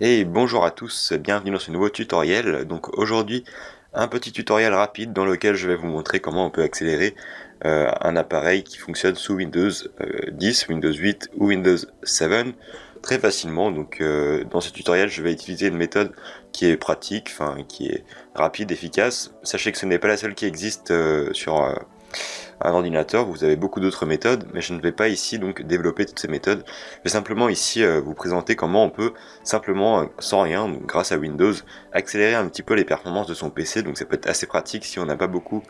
Et bonjour à tous, bienvenue dans ce nouveau tutoriel. Donc aujourd'hui, un petit tutoriel rapide dans lequel je vais vous montrer comment on peut accélérer un appareil qui fonctionne sous Windows 10, Windows 8 ou Windows 7 très facilement. Donc dans ce tutoriel, je vais utiliser une méthode qui est pratique, enfin qui est rapide, efficace. Sachez que ce n'est pas la seule qui existe sur un ordinateur, vous avez beaucoup d'autres méthodes, mais je ne vais pas ici donc développer toutes ces méthodes. Je vais simplement ici vous présenter comment on peut simplement, sans rien, donc grâce à Windows, accélérer un petit peu les performances de son PC. Donc ça peut être assez pratique si on n'a pas beaucoup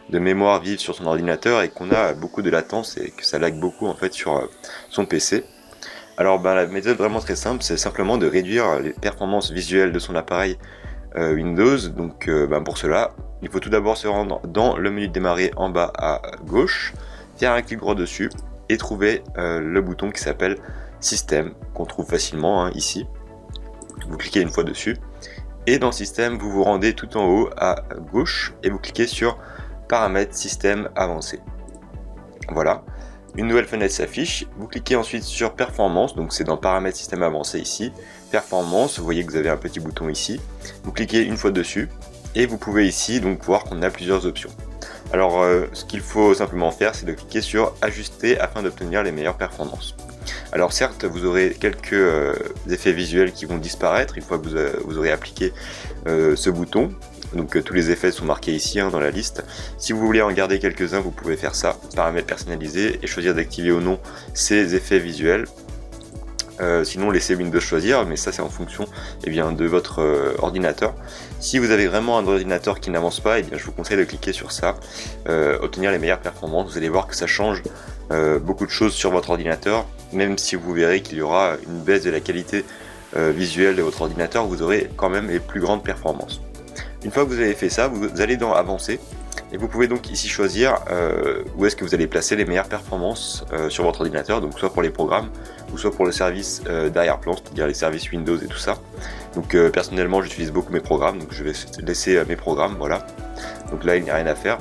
de mémoire vive sur son ordinateur et qu'on a beaucoup de latence et que ça lag beaucoup en fait sur son PC. Alors la méthode vraiment très simple, c'est simplement de réduire les performances visuelles de son appareil Windows. Donc pour cela, il faut tout d'abord se rendre dans le menu de démarrer en bas à gauche, faire un clic droit dessus et trouver le bouton qui s'appelle Système, qu'on trouve facilement ici. Vous cliquez une fois dessus et dans Système, vous vous rendez tout en haut à gauche et vous cliquez sur Paramètres Système avancé. Voilà. Une nouvelle fenêtre s'affiche, vous cliquez ensuite sur Performance, donc c'est dans Paramètres Système avancé ici, Performance, vous voyez que vous avez un petit bouton ici, vous cliquez une fois dessus, et vous pouvez ici donc voir qu'on a plusieurs options. Alors ce qu'il faut simplement faire, c'est de cliquer sur Ajuster afin d'obtenir les meilleures performances. Alors certes, vous aurez quelques effets visuels qui vont disparaître une fois que vous aurez appliqué ce bouton. Donc tous les effets sont marqués ici dans la liste. Si vous voulez en garder quelques-uns, vous pouvez faire ça, paramètres personnalisés, et choisir d'activer ou non ces effets visuels. Sinon laissez Windows choisir, mais ça c'est en fonction de votre ordinateur. Si vous avez vraiment un ordinateur qui n'avance pas, je vous conseille de cliquer sur ça, obtenir les meilleures performances. Vous allez voir que ça change beaucoup de choses sur votre ordinateur, même si vous verrez qu'il y aura une baisse de la qualité visuelle de votre ordinateur, vous aurez quand même les plus grandes performances. Une fois que vous avez fait ça, vous allez dans Avancer et vous pouvez donc ici choisir où est-ce que vous allez placer les meilleures performances sur votre ordinateur, donc soit pour les programmes ou soit pour le service d'arrière-plan, c'est-à-dire les services Windows et tout ça. Donc personnellement j'utilise beaucoup mes programmes, donc je vais laisser mes programmes, voilà. Donc là il n'y a rien à faire.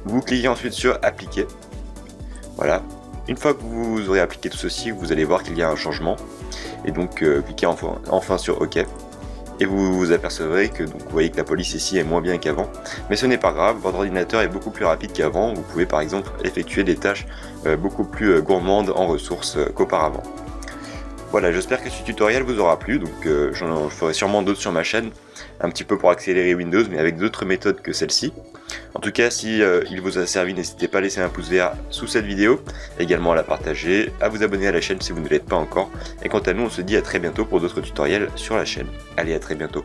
Vous cliquez ensuite sur Appliquer, voilà. Une fois que vous aurez appliqué tout ceci, vous allez voir qu'il y a un changement et donc cliquez enfin sur OK. Et vous vous apercevrez que vous voyez que la police ici est moins bien qu'avant, mais ce n'est pas grave, votre ordinateur est beaucoup plus rapide qu'avant, vous pouvez par exemple effectuer des tâches beaucoup plus gourmandes en ressources qu'auparavant. Voilà, j'espère que ce tutoriel vous aura plu, donc j'en ferai sûrement d'autres sur ma chaîne, un petit peu pour accélérer Windows, mais avec d'autres méthodes que celle-ci. En tout cas, si il vous a servi, n'hésitez pas à laisser un pouce vert sous cette vidéo, également à la partager, à vous abonner à la chaîne si vous ne l'êtes pas encore, et quant à nous, on se dit à très bientôt pour d'autres tutoriels sur la chaîne. Allez, à très bientôt.